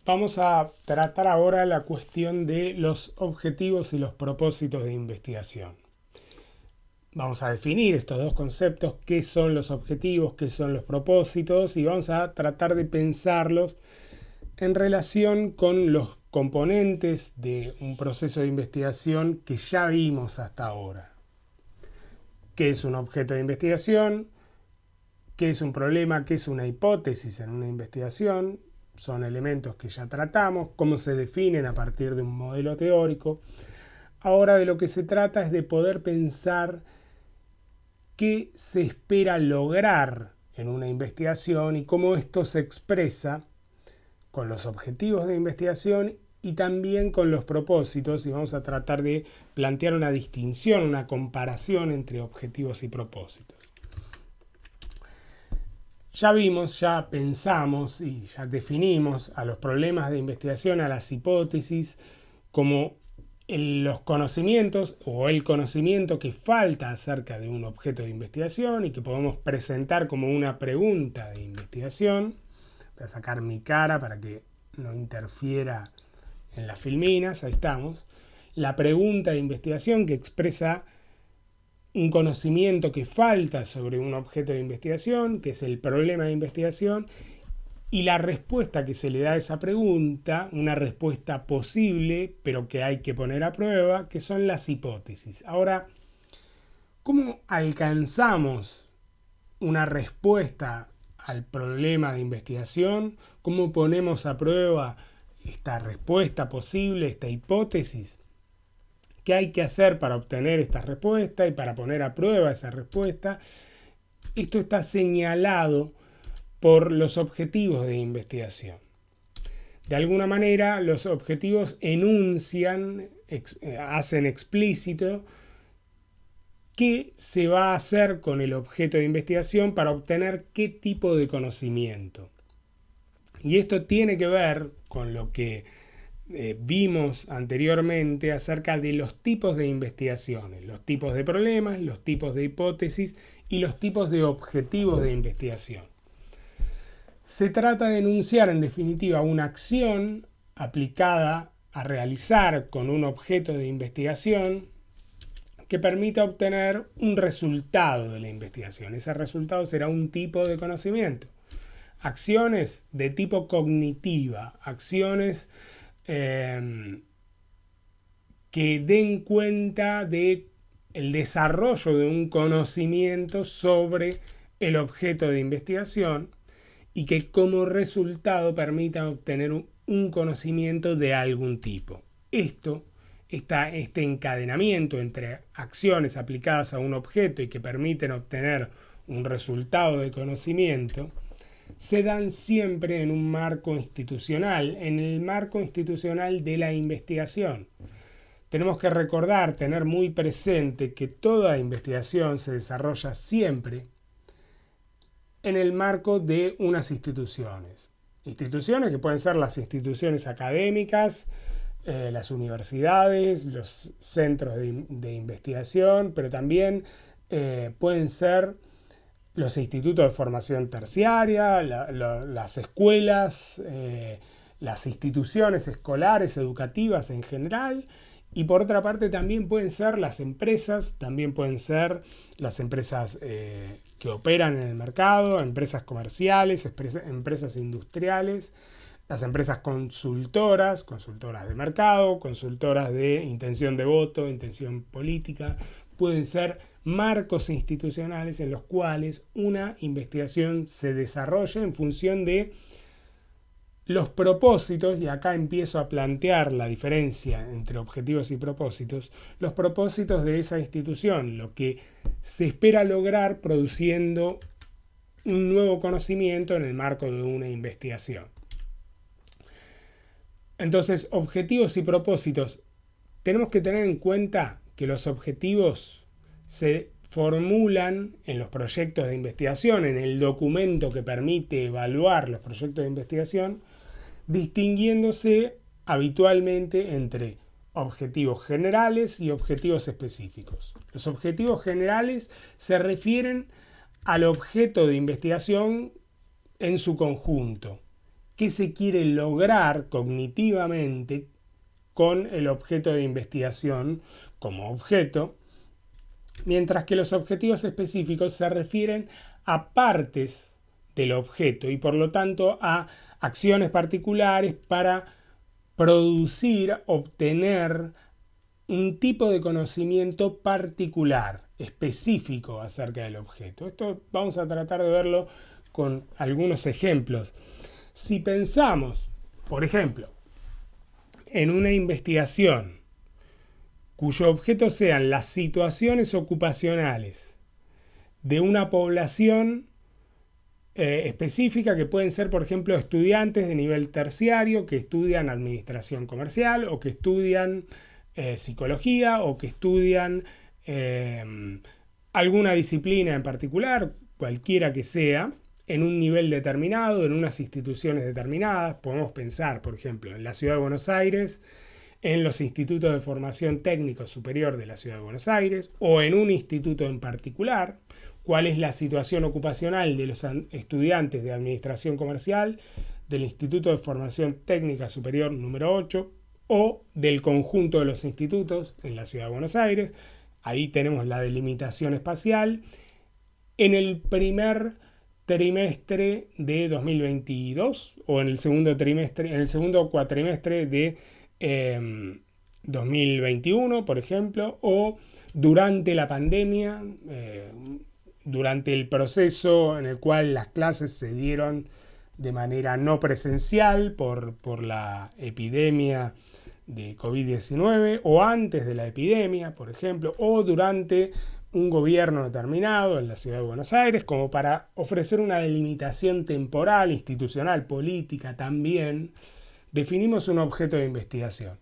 Vamos a tratar ahora la cuestión de los objetivos y los propósitos de investigación. Vamos a definir estos dos conceptos, qué son los objetivos, qué son los propósitos, y vamos a tratar de pensarlos en relación con los componentes de un proceso de investigación que ya vimos hasta ahora. ¿Qué es un objeto de investigación? ¿Qué es un problema? ¿Qué es una hipótesis en una investigación? Son elementos que ya tratamos, cómo se definen a partir de un modelo teórico. Ahora de lo que se trata es de poder pensar qué se espera lograr en una investigación y cómo esto se expresa con los objetivos de investigación y también con los propósitos, y vamos a tratar de plantear una distinción, una comparación entre objetivos y propósitos. Ya vimos, ya pensamos y ya definimos a los problemas de investigación, a las hipótesis, como los conocimientos o el conocimiento que falta acerca de un objeto de investigación y que podemos presentar como una pregunta de investigación. Voy a sacar mi cara para que no interfiera en las filminas, ahí estamos. La pregunta de investigación que expresa un conocimiento que falta sobre un objeto de investigación, que es el problema de investigación, y la respuesta que se le da a esa pregunta, una respuesta posible, pero que hay que poner a prueba, que son las hipótesis. Ahora, ¿cómo alcanzamos una respuesta al problema de investigación? ¿Cómo ponemos a prueba esta respuesta posible, esta hipótesis? ¿Qué hay que hacer para obtener esta respuesta y para poner a prueba esa respuesta? Esto está señalado por los objetivos de investigación. De alguna manera, los objetivos enuncian, hacen explícito qué se va a hacer con el objeto de investigación para obtener qué tipo de conocimiento. Y esto tiene que ver con lo que vimos anteriormente acerca de los tipos de investigaciones, los tipos de problemas, los tipos de hipótesis y los tipos de objetivos de investigación. Se trata de enunciar en definitiva una acción aplicada a realizar con un objeto de investigación que permita obtener un resultado de la investigación. Ese resultado será un tipo de conocimiento. Acciones de tipo cognitiva, acciones que den cuenta de el desarrollo de un conocimiento sobre el objeto de investigación y que como resultado permitan obtener un conocimiento de algún tipo. Este encadenamiento entre acciones aplicadas a un objeto y que permiten obtener un resultado de conocimiento se dan siempre en un marco institucional, en el marco institucional de la investigación. Tenemos que recordar, tener muy presente que toda investigación se desarrolla siempre en el marco de unas instituciones. Instituciones que pueden ser las instituciones académicas, las universidades, los centros de investigación, pero también pueden ser los institutos de formación terciaria, las escuelas, las instituciones escolares, educativas en general. Y por otra parte también pueden ser las empresas, también pueden ser las empresas que operan en el mercado, empresas comerciales, empresas industriales, las empresas consultoras, consultoras de mercado, consultoras de intención de voto, intención política. Pueden ser marcos institucionales en los cuales una investigación se desarrolla en función de los propósitos, y acá empiezo a plantear la diferencia entre objetivos y propósitos, los propósitos de esa institución, lo que se espera lograr produciendo un nuevo conocimiento en el marco de una investigación. Entonces, objetivos y propósitos. Tenemos que tener en cuenta que los objetivos se formulan en los proyectos de investigación, en el documento que permite evaluar los proyectos de investigación, distinguiéndose habitualmente entre objetivos generales y objetivos específicos. Los objetivos generales se refieren al objeto de investigación en su conjunto, qué se quiere lograr cognitivamente con el objeto de investigación como objeto, mientras que los objetivos específicos se refieren a partes del objeto y por lo tanto a acciones particulares para producir, obtener un tipo de conocimiento particular, específico acerca del objeto. Esto vamos a tratar de verlo con algunos ejemplos. Si pensamos, por ejemplo, en una investigación cuyo objeto sean las situaciones ocupacionales de una población específica, que pueden ser, por ejemplo, estudiantes de nivel terciario que estudian administración comercial o que estudian psicología o que estudian alguna disciplina en particular, cualquiera que sea, en un nivel determinado, en unas instituciones determinadas. Podemos pensar, por ejemplo, en la Ciudad de Buenos Aires, en los institutos de formación técnico superior de la Ciudad de Buenos Aires o en un instituto en particular. ¿Cuál es la situación ocupacional de los estudiantes de administración comercial del Instituto de Formación Técnica Superior número 8 o del conjunto de los institutos en la Ciudad de Buenos Aires? Ahí tenemos la delimitación espacial. En el primer trimestre de 2022 o en el segundo cuatrimestre de 2021, por ejemplo, o durante la pandemia, durante el proceso en el cual las clases se dieron de manera no presencial por la epidemia de COVID-19, o antes de la epidemia, por ejemplo, o durante un gobierno determinado en la Ciudad de Buenos Aires, como para ofrecer una delimitación temporal, institucional, política también, definimos un objeto de investigación.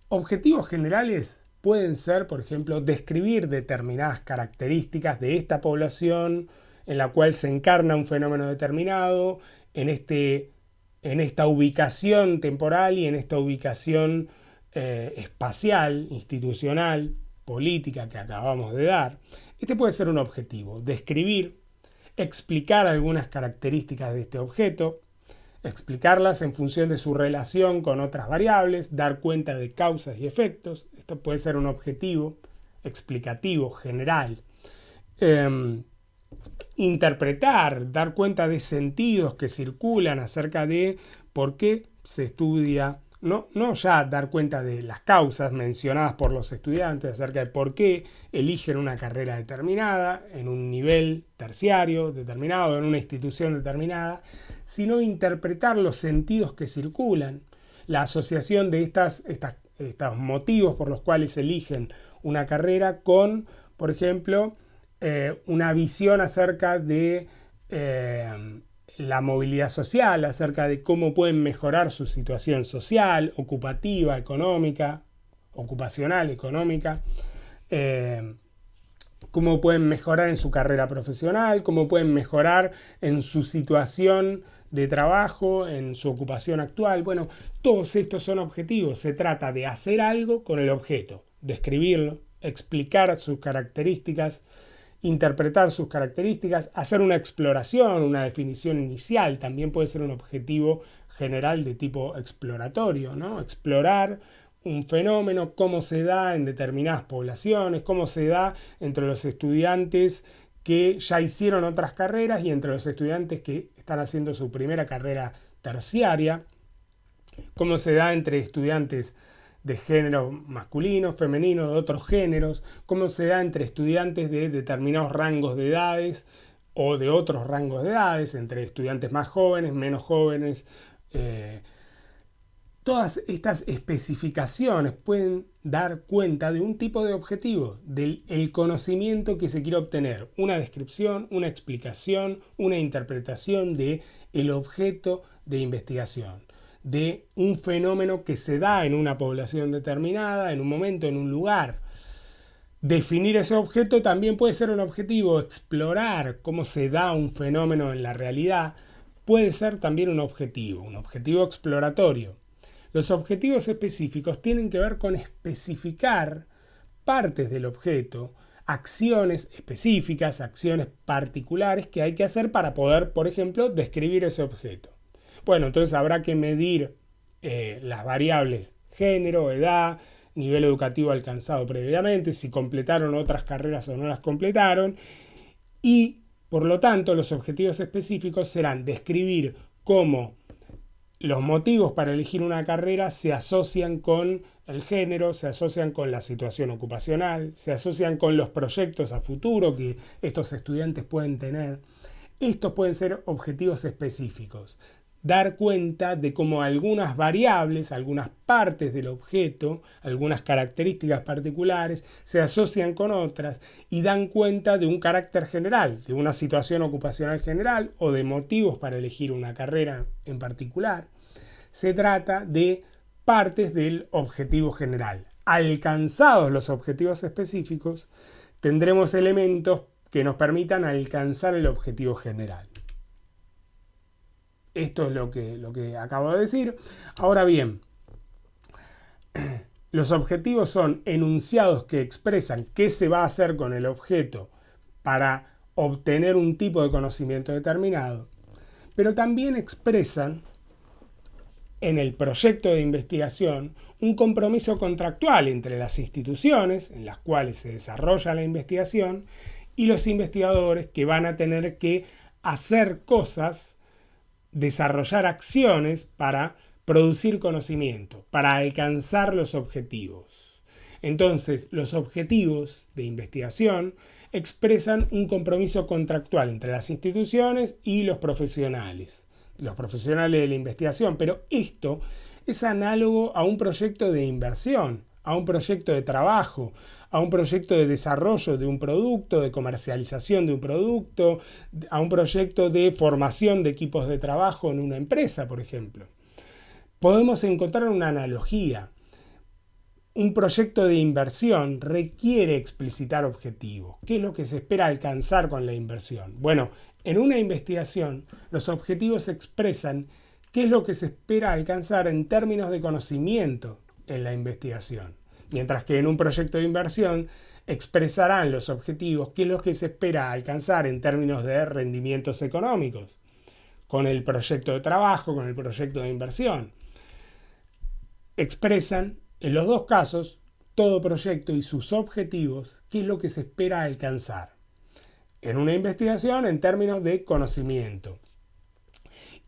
Objetivos generales pueden ser, por ejemplo, describir determinadas características de esta población en la cual se encarna un fenómeno determinado, en esta ubicación temporal y en esta ubicación espacial, institucional, política que acabamos de dar. Este puede ser un objetivo: describir, explicar algunas características de este objeto, explicarlas en función de su relación con otras variables, dar cuenta de causas y efectos. Esto puede ser un objetivo explicativo, general. Interpretar, dar cuenta de sentidos que circulan acerca de por qué se estudia, no ya dar cuenta de las causas mencionadas por los estudiantes acerca de por qué eligen una carrera determinada en un nivel terciario determinado, en una institución determinada, sino interpretar los sentidos que circulan, la asociación de estos motivos por los cuales eligen una carrera con, por ejemplo, una visión acerca de la movilidad social, acerca de cómo pueden mejorar su situación social, ocupativa, económica, ocupacional, económica, cómo pueden mejorar en su carrera profesional, cómo pueden mejorar en su situación de trabajo, en su ocupación actual. Bueno, todos estos son objetivos. Se trata de hacer algo con el objeto, describirlo, explicar sus características, interpretar sus características, hacer una exploración, una definición inicial. También puede ser un objetivo general de tipo exploratorio, ¿no? Explorar un fenómeno, cómo se da en determinadas poblaciones, cómo se da entre los estudiantes que ya hicieron otras carreras y entre los estudiantes que están haciendo su primera carrera terciaria, cómo se da entre estudiantes de género masculino, femenino, de otros géneros, cómo se da entre estudiantes de determinados rangos de edades o de otros rangos de edades, entre estudiantes más jóvenes, menos jóvenes. Todas estas especificaciones pueden dar cuenta de un tipo de objetivo, del conocimiento que se quiere obtener, una descripción, una explicación, una interpretación de el objeto de investigación, de un fenómeno que se da en una población determinada, en un momento, en un lugar. Definir ese objeto también puede ser un objetivo. Explorar cómo se da un fenómeno en la realidad puede ser también un objetivo exploratorio. Los objetivos específicos tienen que ver con especificar partes del objeto, acciones específicas, acciones particulares que hay que hacer para poder, por ejemplo, describir ese objeto. Bueno, entonces habrá que medir las variables género, edad, nivel educativo alcanzado previamente, si completaron otras carreras o no las completaron, y por lo tanto los objetivos específicos serán describir cómo los motivos para elegir una carrera se asocian con el género, se asocian con la situación ocupacional, se asocian con los proyectos a futuro que estos estudiantes pueden tener. Estos pueden ser objetivos específicos. Dar cuenta de cómo algunas variables, algunas partes del objeto, algunas características particulares se asocian con otras y dan cuenta de un carácter general, de una situación ocupacional general o de motivos para elegir una carrera en particular. Se trata de partes del objetivo general. Alcanzados los objetivos específicos, tendremos elementos que nos permitan alcanzar el objetivo general. Esto es lo que acabo de decir. Ahora bien, los objetivos son enunciados que expresan qué se va a hacer con el objeto para obtener un tipo de conocimiento determinado, pero también expresan en el proyecto de investigación un compromiso contractual entre las instituciones en las cuales se desarrolla la investigación y los investigadores, que van a tener que hacer cosas, desarrollar acciones para producir conocimiento, para alcanzar los objetivos. Entonces, los objetivos de investigación expresan un compromiso contractual entre las instituciones y los profesionales de la investigación, pero esto es análogo a un proyecto de inversión, a un proyecto de trabajo, a un proyecto de desarrollo de un producto, de comercialización de un producto, a un proyecto de formación de equipos de trabajo en una empresa, por ejemplo. Podemos encontrar una analogía. Un proyecto de inversión requiere explicitar objetivos. ¿Qué es lo que se espera alcanzar con la inversión? Bueno, en una investigación, los objetivos expresan qué es lo que se espera alcanzar en términos de conocimiento en la investigación. Mientras que en un proyecto de inversión expresarán los objetivos qué es lo que se espera alcanzar en términos de rendimientos económicos, con el proyecto de trabajo, con el proyecto de inversión. Expresan en los dos casos todo proyecto y sus objetivos, qué es lo que se espera alcanzar en una investigación en términos de conocimiento.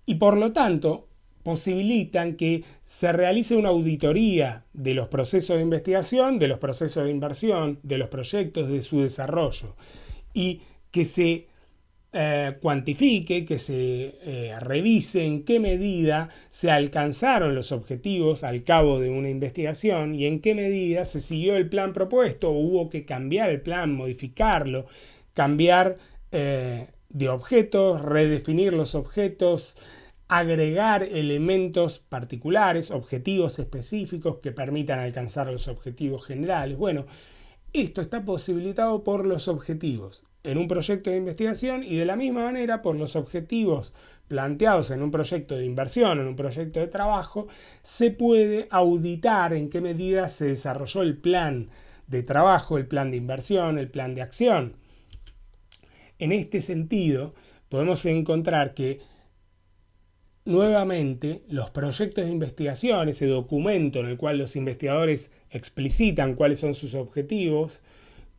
Y por lo tanto, posibilitan que se realice una auditoría de los procesos de investigación, de los procesos de inversión, de los proyectos, de su desarrollo, y que se cuantifique, que se revise en qué medida se alcanzaron los objetivos al cabo de una investigación y en qué medida se siguió el plan propuesto o hubo que cambiar el plan, modificarlo, cambiar de objetos, redefinir los objetos, agregar elementos particulares, objetivos específicos que permitan alcanzar los objetivos generales. Bueno, esto está posibilitado por los objetivos en un proyecto de investigación y de la misma manera por los objetivos planteados en un proyecto de inversión, en un proyecto de trabajo, se puede auditar en qué medida se desarrolló el plan de trabajo, el plan de inversión, el plan de acción. En este sentido, podemos encontrar que nuevamente los proyectos de investigación, ese documento en el cual los investigadores explicitan cuáles son sus objetivos,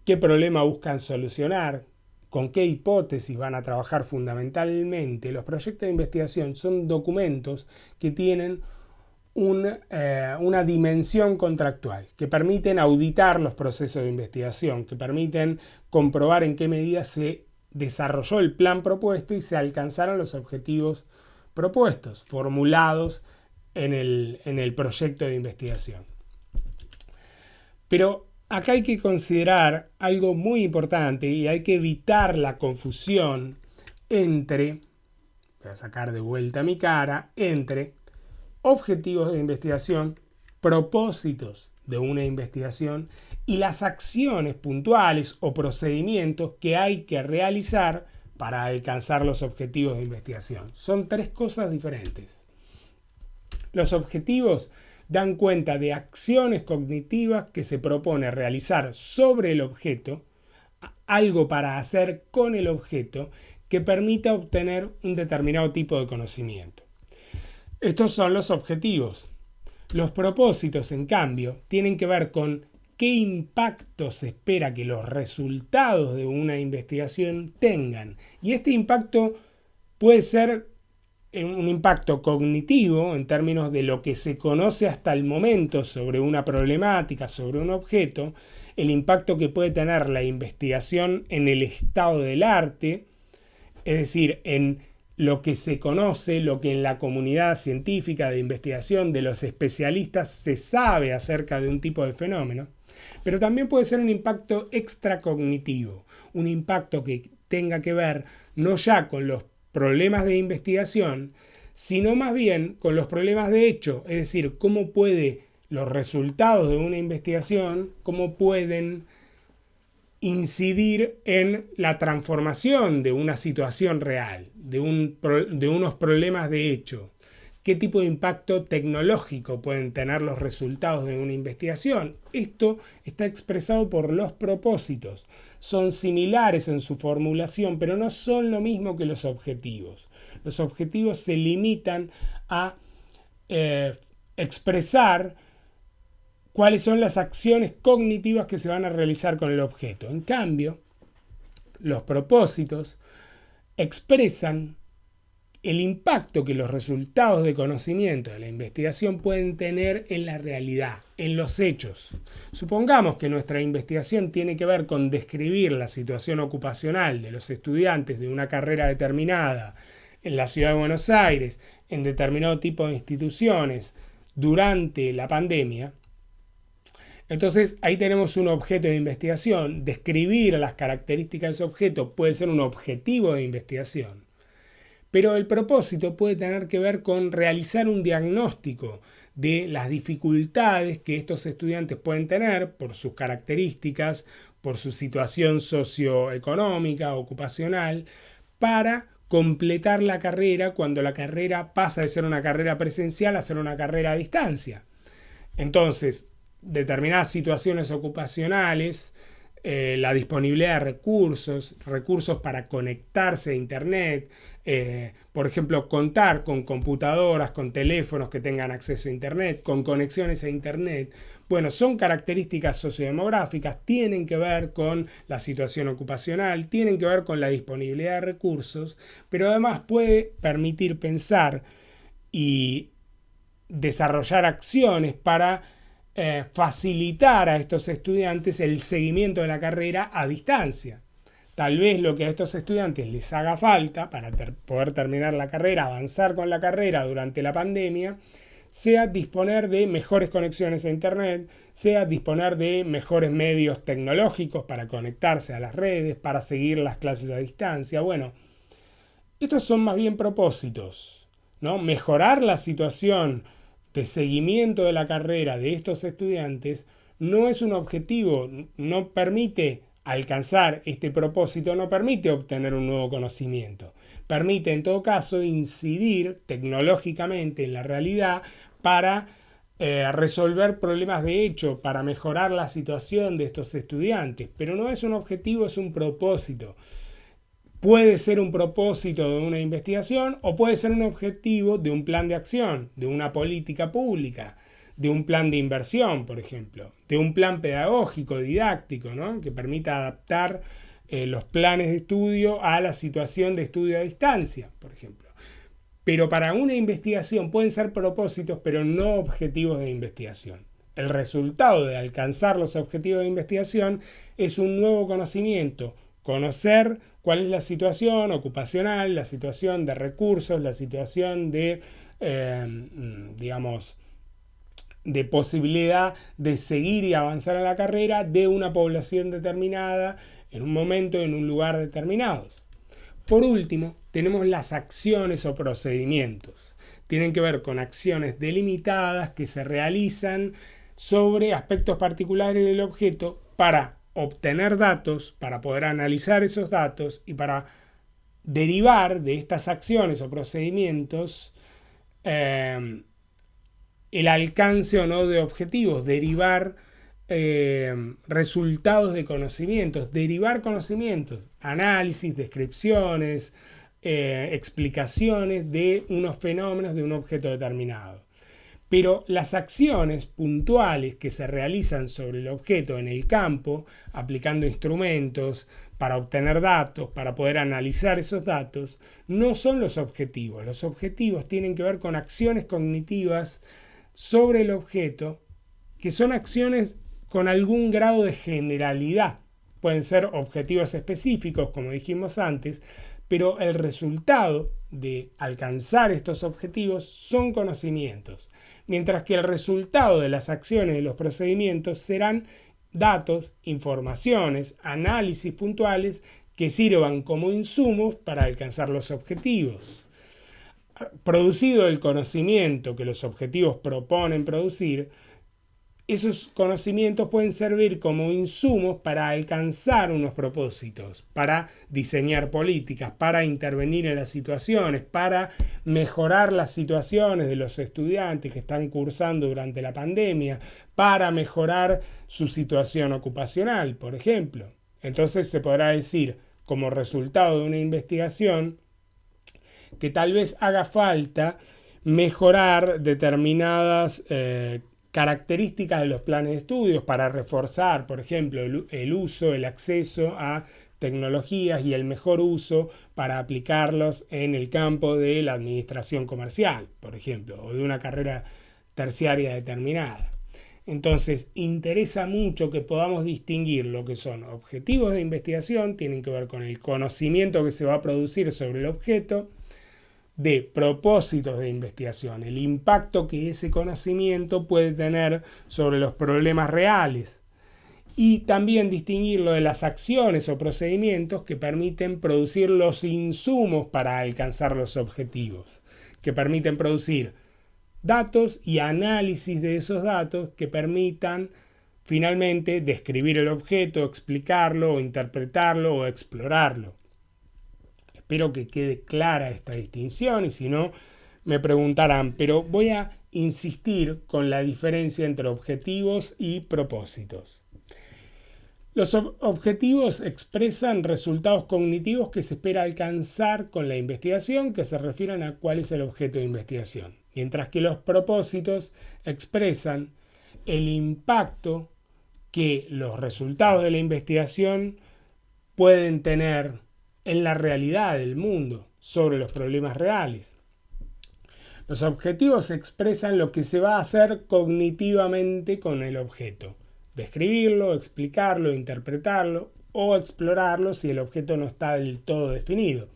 qué problema buscan solucionar, con qué hipótesis van a trabajar fundamentalmente, los proyectos de investigación son documentos que tienen una dimensión contractual, que permiten auditar los procesos de investigación, que permiten comprobar en qué medida se desarrolló el plan propuesto y se alcanzaron los objetivos propuestos, formulados en el proyecto de investigación. Pero acá hay que considerar algo muy importante y hay que evitar la confusión entre, voy a sacar de vuelta mi cara, entre objetivos de investigación, propósitos de una investigación y las acciones puntuales o procedimientos que hay que realizar para alcanzar los objetivos de investigación. Son tres cosas diferentes. Los objetivos dan cuenta de acciones cognitivas que se propone realizar sobre el objeto, algo para hacer con el objeto que permita obtener un determinado tipo de conocimiento. Estos son los objetivos. Los propósitos, en cambio, tienen que ver con qué impacto se espera que los resultados de una investigación tengan. Y este impacto puede ser un impacto cognitivo en términos de lo que se conoce hasta el momento sobre una problemática, sobre un objeto, el impacto que puede tener la investigación en el estado del arte, es decir, en lo que se conoce, lo que en la comunidad científica de investigación de los especialistas se sabe acerca de un tipo de fenómeno, pero también puede ser un impacto extracognitivo, un impacto que tenga que ver no ya con los problemas de investigación, sino más bien con los problemas de hecho, es decir, cómo puede los resultados de una investigación, cómo pueden incidir en la transformación de una situación real, de unos problemas de hecho. ¿Qué tipo de impacto tecnológico pueden tener los resultados de una investigación? Esto está expresado por los propósitos. Son similares en su formulación, pero no son lo mismo que los objetivos. Los objetivos se limitan a expresar cuáles son las acciones cognitivas que se van a realizar con el objeto. En cambio, los propósitos expresan el impacto que los resultados de conocimiento de la investigación pueden tener en la realidad, en los hechos. Supongamos que nuestra investigación tiene que ver con describir la situación ocupacional de los estudiantes de una carrera determinada en la ciudad de Buenos Aires, en determinado tipo de instituciones, durante la pandemia. Entonces ahí tenemos un objeto de investigación. Describir las características de ese objeto puede ser un objetivo de investigación. Pero el propósito puede tener que ver con realizar un diagnóstico de las dificultades que estos estudiantes pueden tener por sus características, por su situación socioeconómica, ocupacional, para completar la carrera cuando la carrera pasa de ser una carrera presencial a ser una carrera a distancia. Entonces, determinadas situaciones ocupacionales, la disponibilidad de recursos para conectarse a Internet, por ejemplo, contar con computadoras, con teléfonos que tengan acceso a Internet, con conexiones a Internet. Bueno, son características sociodemográficas, tienen que ver con la situación ocupacional, tienen que ver con la disponibilidad de recursos, pero además puede permitir pensar y desarrollar acciones para facilitar a estos estudiantes el seguimiento de la carrera a distancia. Tal vez lo que a estos estudiantes les haga falta para poder terminar la carrera, avanzar con la carrera durante la pandemia, sea disponer de mejores conexiones a Internet, sea disponer de mejores medios tecnológicos para conectarse a las redes, para seguir las clases a distancia. Bueno, estos son más bien propósitos, ¿no? Mejorar la situación de seguimiento de la carrera de estos estudiantes no es un objetivo, no permite alcanzar este propósito, no permite obtener un nuevo conocimiento. Permite en todo caso incidir tecnológicamente en la realidad para resolver problemas de hecho, para mejorar la situación de estos estudiantes, pero no es un objetivo, es un propósito. Puede ser un propósito de una investigación o puede ser un objetivo de un plan de acción, de una política pública, de un plan de inversión, por ejemplo, de un plan pedagógico, didáctico, ¿no? Que permita adaptar los planes de estudio a la situación de estudio a distancia, por ejemplo. Pero para una investigación pueden ser propósitos, pero no objetivos de investigación. El resultado de alcanzar los objetivos de investigación es un nuevo conocimiento, conocer cuál es la situación ocupacional, la situación de recursos, la situación de, de posibilidad de seguir y avanzar en la carrera de una población determinada, en un momento, en un lugar determinado. Por último, tenemos las acciones o procedimientos. Tienen que ver con acciones delimitadas que se realizan sobre aspectos particulares del objeto para obtener datos, para poder analizar esos datos y para derivar de estas acciones o procedimientos el alcance o no de objetivos, derivar resultados de conocimientos, derivar conocimientos, análisis, descripciones, explicaciones de unos fenómenos de un objeto determinado. Pero las acciones puntuales que se realizan sobre el objeto en el campo, aplicando instrumentos para obtener datos, para poder analizar esos datos, no son los objetivos. Los objetivos tienen que ver con acciones cognitivas sobre el objeto, que son acciones con algún grado de generalidad. Pueden ser objetivos específicos, como dijimos antes, pero el resultado de alcanzar estos objetivos son conocimientos, mientras que el resultado de las acciones de los procedimientos serán datos, informaciones, análisis puntuales que sirvan como insumos para alcanzar los objetivos. Producido el conocimiento que los objetivos proponen producir, esos conocimientos pueden servir como insumos para alcanzar unos propósitos, para diseñar políticas, para intervenir en las situaciones, para mejorar las situaciones de los estudiantes que están cursando durante la pandemia, para mejorar su situación ocupacional, por ejemplo. Entonces se podrá decir, como resultado de una investigación, que tal vez haga falta mejorar determinadas características de los planes de estudios para reforzar, por ejemplo, el uso, el acceso a tecnologías y el mejor uso para aplicarlos en el campo de la administración comercial, por ejemplo, o de una carrera terciaria determinada. Entonces, interesa mucho que podamos distinguir lo que son objetivos de investigación, tienen que ver con el conocimiento que se va a producir sobre el objeto, de propósitos de investigación, el impacto que ese conocimiento puede tener sobre los problemas reales, y también distinguirlo de las acciones o procedimientos que permiten producir los insumos para alcanzar los objetivos, que permiten producir datos y análisis de esos datos que permitan finalmente describir el objeto, explicarlo o interpretarlo o explorarlo. Espero que quede clara esta distinción y si no me preguntarán, pero voy a insistir con la diferencia entre objetivos y propósitos. Los objetivos expresan resultados cognitivos que se espera alcanzar con la investigación que se refieren a cuál es el objeto de investigación, mientras que los propósitos expresan el impacto que los resultados de la investigación pueden tener en la realidad del mundo, sobre los problemas reales. Los objetivos expresan lo que se va a hacer cognitivamente con el objeto. Describirlo, explicarlo, interpretarlo o explorarlo si el objeto no está del todo definido.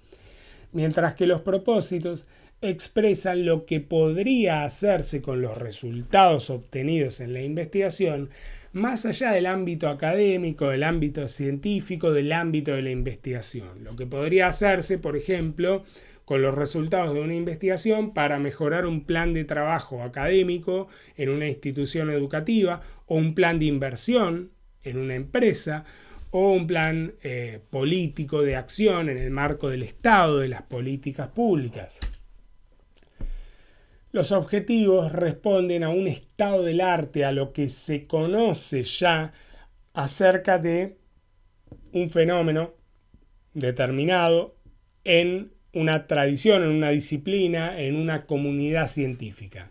Mientras que los propósitos expresan lo que podría hacerse con los resultados obtenidos en la investigación más allá del ámbito académico, del ámbito científico, del ámbito de la investigación. Lo que podría hacerse, por ejemplo, con los resultados de una investigación para mejorar un plan de trabajo académico en una institución educativa o un plan de inversión en una empresa o un plan político de acción en el marco del Estado, de las políticas públicas. Los objetivos responden a un estado del arte, a lo que se conoce ya acerca de un fenómeno determinado en una tradición, en una disciplina, en una comunidad científica.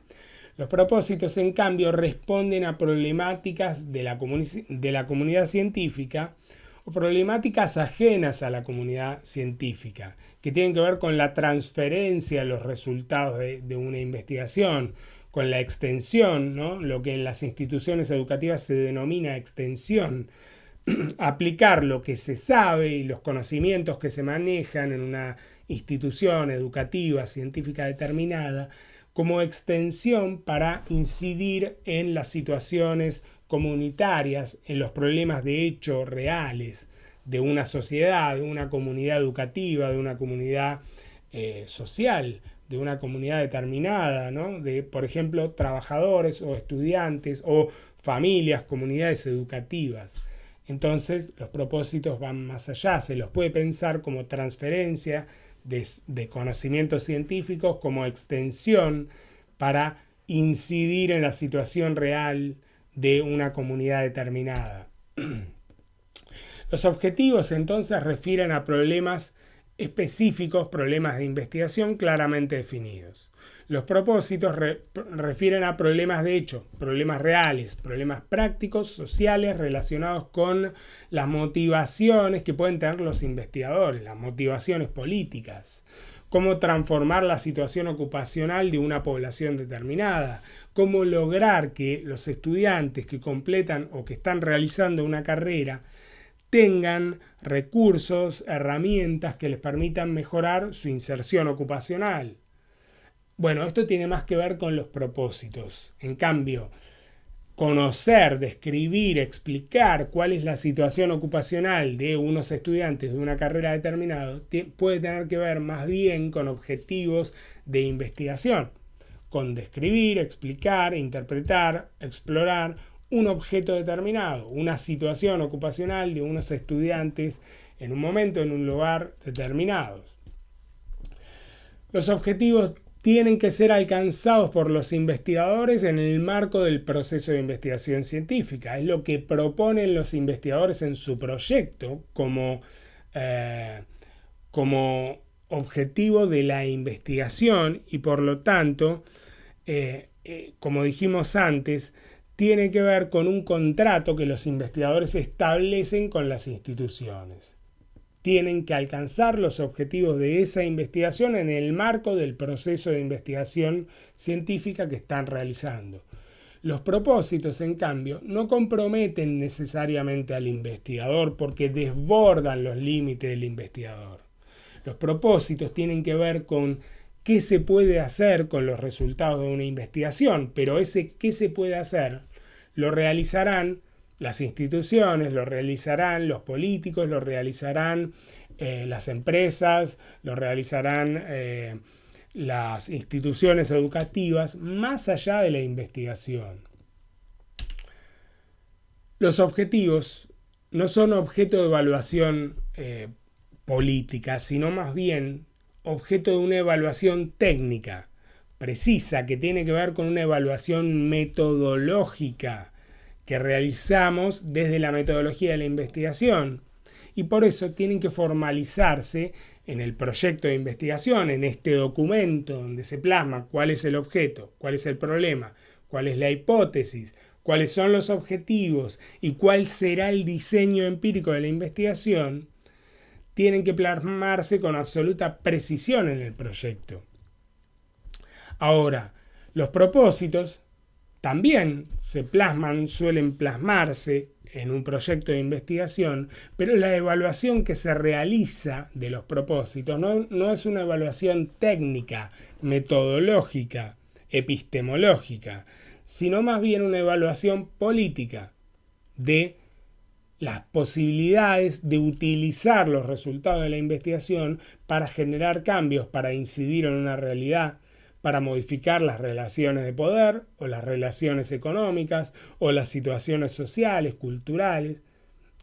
Los propósitos, en cambio, responden a problemáticas de la comunidad científica o problemáticas ajenas a la comunidad científica, que tienen que ver con la transferencia de los resultados de una investigación, con la extensión, ¿no? Lo que en las instituciones educativas se denomina extensión, aplicar lo que se sabe y los conocimientos que se manejan en una institución educativa, científica determinada, como extensión para incidir en las situaciones comunitarias, en los problemas de hecho reales de una sociedad, de una comunidad educativa, de una comunidad social, de una comunidad determinada, ¿no? De, por ejemplo, trabajadores o estudiantes o familias, comunidades educativas. Entonces, los propósitos van más allá, se los puede pensar como transferencia de conocimientos científicos, como extensión para incidir en la situación real de una comunidad determinada. Los objetivos entonces refieren a problemas específicos problemas de investigación claramente definidos. Los propósitos refieren a problemas de hecho, problemas reales, problemas prácticos, sociales, relacionados con las motivaciones que pueden tener los investigadores, las motivaciones políticas. Cómo transformar la situación ocupacional de una población determinada, cómo lograr que los estudiantes que completan o que están realizando una carrera tengan recursos, herramientas que les permitan mejorar su inserción ocupacional. Bueno, esto tiene más que ver con los propósitos. En cambio, conocer, describir, explicar cuál es la situación ocupacional de unos estudiantes de una carrera determinada puede tener que ver más bien con objetivos de investigación, con describir, explicar, interpretar, explorar un objeto determinado, una situación ocupacional de unos estudiantes en un momento, en un lugar determinado. Los objetivos tienen que ser alcanzados por los investigadores en el marco del proceso de investigación científica. Es lo que proponen los investigadores en su proyecto como objetivo de la investigación y por lo tanto, como dijimos antes, tiene que ver con un contrato que los investigadores establecen con las instituciones. Tienen que alcanzar los objetivos de esa investigación en el marco del proceso de investigación científica que están realizando. Los propósitos, en cambio, no comprometen necesariamente al investigador porque desbordan los límites del investigador. Los propósitos tienen que ver con qué se puede hacer con los resultados de una investigación, pero ese qué se puede hacer lo realizarán las instituciones, lo realizarán los políticos, lo realizarán las empresas, lo realizarán las instituciones educativas, más allá de la investigación. Los objetivos no son objeto de evaluación política, sino más bien objeto de una evaluación técnica, precisa, que tiene que ver con una evaluación metodológica que realizamos desde la metodología de la investigación y por eso tienen que formalizarse en el proyecto de investigación, en este documento donde se plasma cuál es el objeto, cuál es el problema, cuál es la hipótesis, cuáles son los objetivos y cuál será el diseño empírico de la investigación, tienen que plasmarse con absoluta precisión en el proyecto. Ahora, los propósitos también suelen plasmarse en un proyecto de investigación, pero la evaluación que se realiza de los propósitos no es una evaluación técnica, metodológica, epistemológica, sino más bien una evaluación política de las posibilidades de utilizar los resultados de la investigación para generar cambios, para incidir en una realidad, para modificar las relaciones de poder o las relaciones económicas o las situaciones sociales, culturales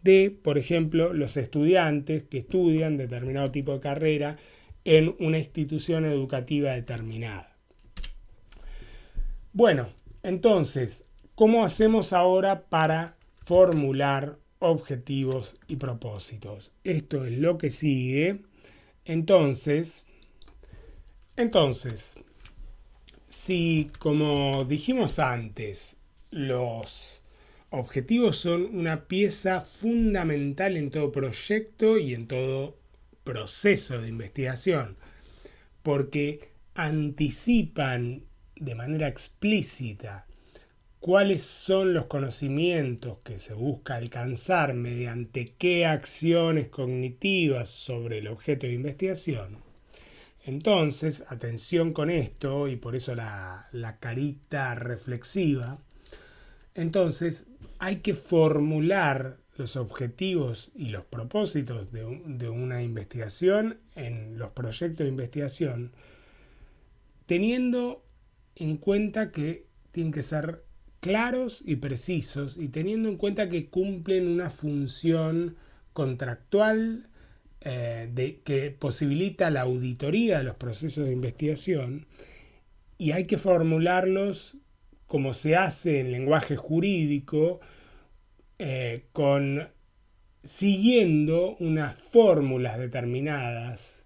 de, por ejemplo, los estudiantes que estudian determinado tipo de carrera en una institución educativa determinada. Bueno, entonces, ¿cómo hacemos ahora para formular objetivos y propósitos? Esto es lo que sigue. Entonces, si, como dijimos antes, los objetivos son una pieza fundamental en todo proyecto y en todo proceso de investigación, porque anticipan de manera explícita cuáles son los conocimientos que se busca alcanzar mediante qué acciones cognitivas sobre el objeto de investigación. Entonces, atención con esto, y por eso la carita reflexiva. Entonces, hay que formular los objetivos y los propósitos de una investigación en los proyectos de investigación, teniendo en cuenta que tienen que ser claros y precisos y teniendo en cuenta que cumplen una función contractual que posibilita la auditoría de los procesos de investigación, y hay que formularlos como se hace en lenguaje jurídico, siguiendo unas fórmulas determinadas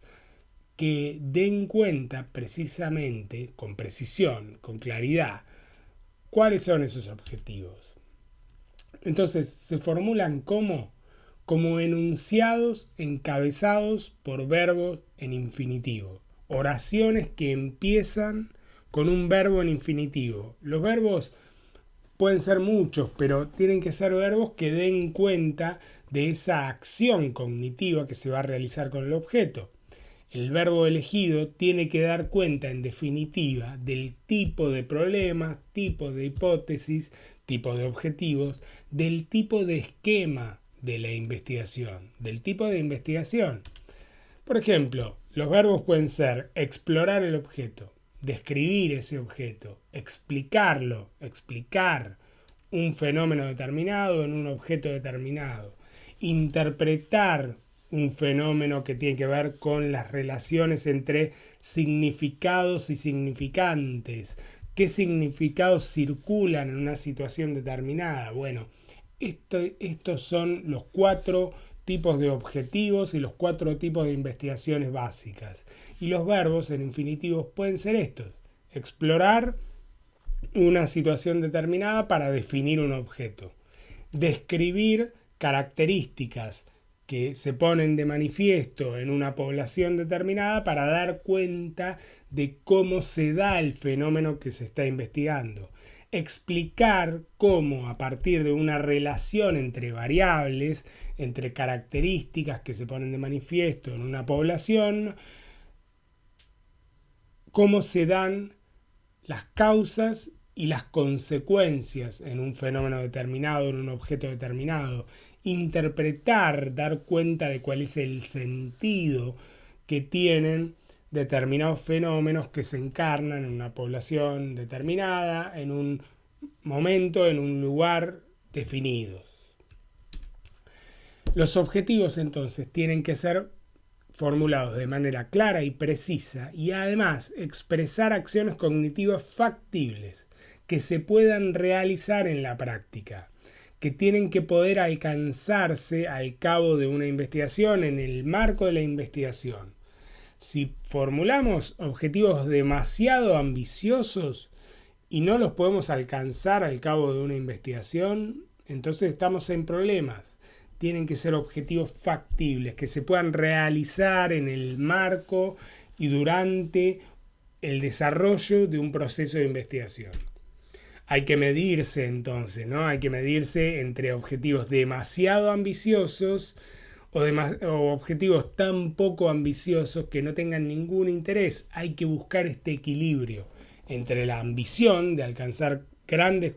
que den cuenta precisamente, con precisión, con claridad, cuáles son esos objetivos. Entonces, se formulan como enunciados encabezados por verbos en infinitivo. Oraciones que empiezan con un verbo en infinitivo. Los verbos pueden ser muchos, pero tienen que ser verbos que den cuenta de esa acción cognitiva que se va a realizar con el objeto. El verbo elegido tiene que dar cuenta, en definitiva, del tipo de problemas, tipo de hipótesis, tipo de objetivos, del tipo de esquema de la investigación, del tipo de investigación. Por ejemplo, los verbos pueden ser explorar el objeto, describir ese objeto, explicarlo, explicar un fenómeno determinado en un objeto determinado, interpretar un fenómeno que tiene que ver con las relaciones entre significados y significantes. ¿Qué significados circulan en una situación determinada? Bueno, estos son los 4 tipos de objetivos y los 4 tipos de investigaciones básicas. Y los verbos en infinitivos pueden ser estos: explorar una situación determinada para definir un objeto, describir características que se ponen de manifiesto en una población determinada para dar cuenta de cómo se da el fenómeno que se está investigando, explicar cómo, a partir de una relación entre variables, entre características que se ponen de manifiesto en una población, cómo se dan las causas y las consecuencias en un fenómeno determinado, en un objeto determinado, interpretar, dar cuenta de cuál es el sentido que tienen determinados fenómenos que se encarnan en una población determinada, en un momento, en un lugar definidos. Los objetivos entonces tienen que ser formulados de manera clara y precisa y además expresar acciones cognitivas factibles que se puedan realizar en la práctica, que tienen que poder alcanzarse al cabo de una investigación, en el marco de la investigación. Si formulamos objetivos demasiado ambiciosos y no los podemos alcanzar al cabo de una investigación, entonces estamos en problemas. Tienen que ser objetivos factibles, que se puedan realizar en el marco y durante el desarrollo de un proceso de investigación. Hay que medirse entonces, ¿no? Hay que medirse entre objetivos demasiado ambiciosos o objetivos tan poco ambiciosos que no tengan ningún interés. Hay que buscar este equilibrio entre la ambición de alcanzar grandes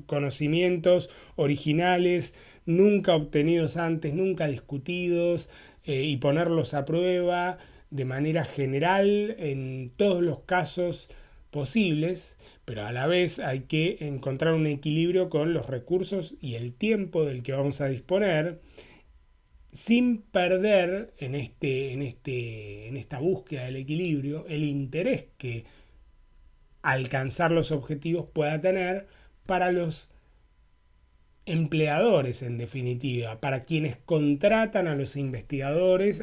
conocimientos originales, nunca obtenidos antes, nunca discutidos, y ponerlos a prueba de manera general en todos los casos posibles, pero a la vez hay que encontrar un equilibrio con los recursos y el tiempo del que vamos a disponer, sin perder en esta búsqueda del equilibrio el interés que alcanzar los objetivos pueda tener para los empleadores, en definitiva, para quienes contratan a los investigadores,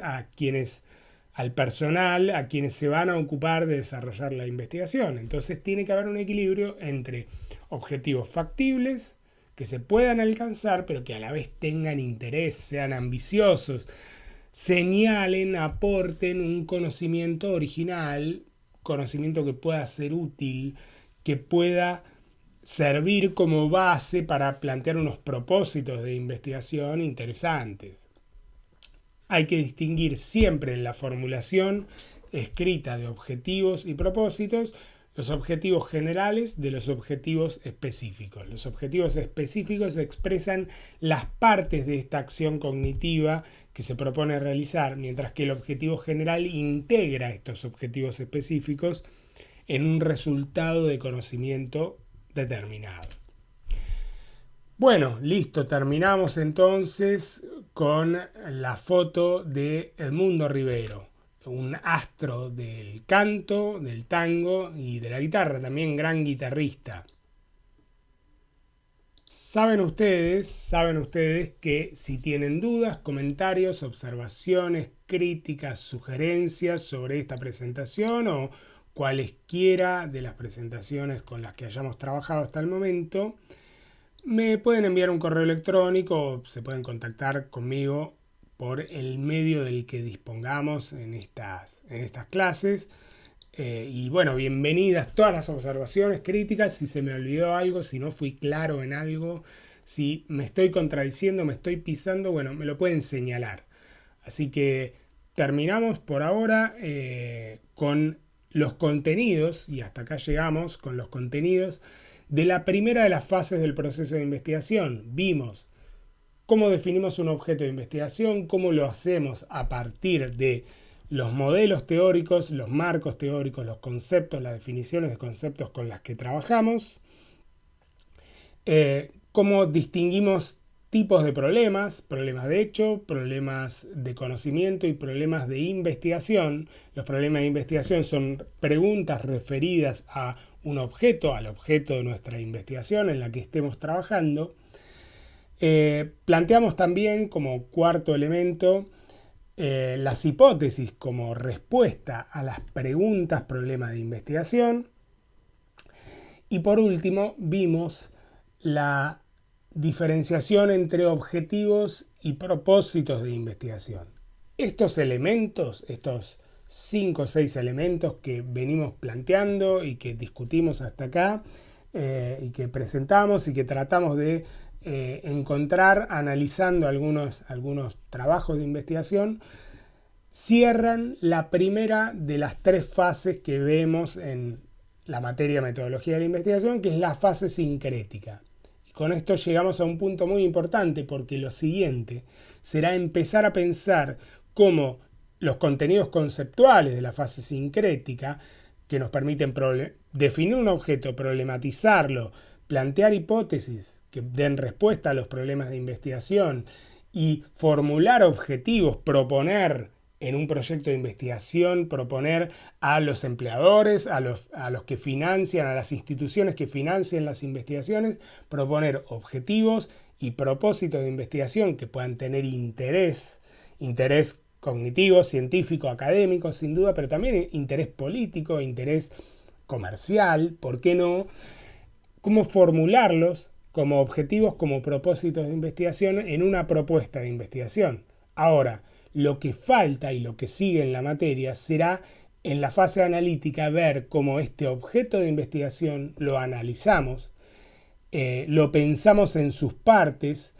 al personal, a quienes se van a ocupar de desarrollar la investigación. Entonces tiene que haber un equilibrio entre objetivos factibles que se puedan alcanzar, pero que a la vez tengan interés, sean ambiciosos, señalen, aporten un conocimiento original, conocimiento que pueda ser útil, que pueda servir como base para plantear unos propósitos de investigación interesantes. Hay que distinguir siempre en la formulación escrita de objetivos y propósitos los objetivos generales de los objetivos específicos. Los objetivos específicos expresan las partes de esta acción cognitiva que se propone realizar, mientras que el objetivo general integra estos objetivos específicos en un resultado de conocimiento determinado. Bueno, listo, terminamos entonces con la foto de Edmundo Rivero, un astro del canto, del tango y de la guitarra, también gran guitarrista. Saben ustedes que si tienen dudas, comentarios, observaciones, críticas, sugerencias sobre esta presentación o cualesquiera de las presentaciones con las que hayamos trabajado hasta el momento, me pueden enviar un correo electrónico o se pueden contactar conmigo por el medio del que dispongamos en estas clases. Y bueno, bienvenidas todas las observaciones, críticas, si se me olvidó algo, si no fui claro en algo, si me estoy contradiciendo, me estoy pisando, bueno, me lo pueden señalar. Así que terminamos por ahora con los contenidos, y hasta acá llegamos con los contenidos de la primera de las fases del proceso de investigación. Vimos cómo definimos un objeto de investigación, cómo lo hacemos a partir de los modelos teóricos, los marcos teóricos, los conceptos, las definiciones de conceptos con las que trabajamos, cómo distinguimos tipos de problemas, problemas de hecho, problemas de conocimiento y problemas de investigación. Los problemas de investigación son preguntas referidas a un objeto, al objeto de nuestra investigación en la que estemos trabajando. Planteamos también como cuarto elemento las hipótesis como respuesta a las preguntas problema de investigación. Y por último, vimos la diferenciación entre objetivos y propósitos de investigación. Estos elementos, estos 5 o 6 elementos que venimos planteando y que discutimos hasta acá y que presentamos y que tratamos de encontrar analizando algunos trabajos de investigación, cierran la primera de las 3 fases que vemos en la materia metodología de la investigación, que es la fase sincrética. Y con esto llegamos a un punto muy importante, porque lo siguiente será empezar a pensar cómo los contenidos conceptuales de la fase sincrética, que nos permiten definir un objeto, problematizarlo, plantear hipótesis que den respuesta a los problemas de investigación y formular objetivos, proponer en un proyecto de investigación, proponer a los empleadores, a los que financian, a las instituciones que financian las investigaciones, proponer objetivos y propósitos de investigación que puedan tener interés cognitivo, científico, académico, sin duda, pero también interés político, interés comercial, ¿por qué no? Cómo formularlos como objetivos, como propósitos de investigación en una propuesta de investigación. Ahora, lo que falta y lo que sigue en la materia será en la fase analítica ver cómo este objeto de investigación lo analizamos, lo pensamos en sus partes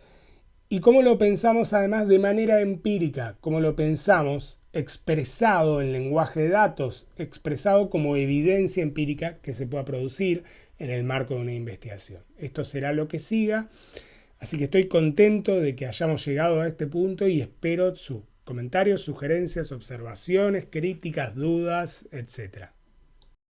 y cómo lo pensamos además de manera empírica, cómo lo pensamos expresado en lenguaje de datos, expresado como evidencia empírica que se pueda producir en el marco de una investigación. Esto será lo que siga, así que estoy contento de que hayamos llegado a este punto y espero sus comentarios, sugerencias, observaciones, críticas, dudas, etc.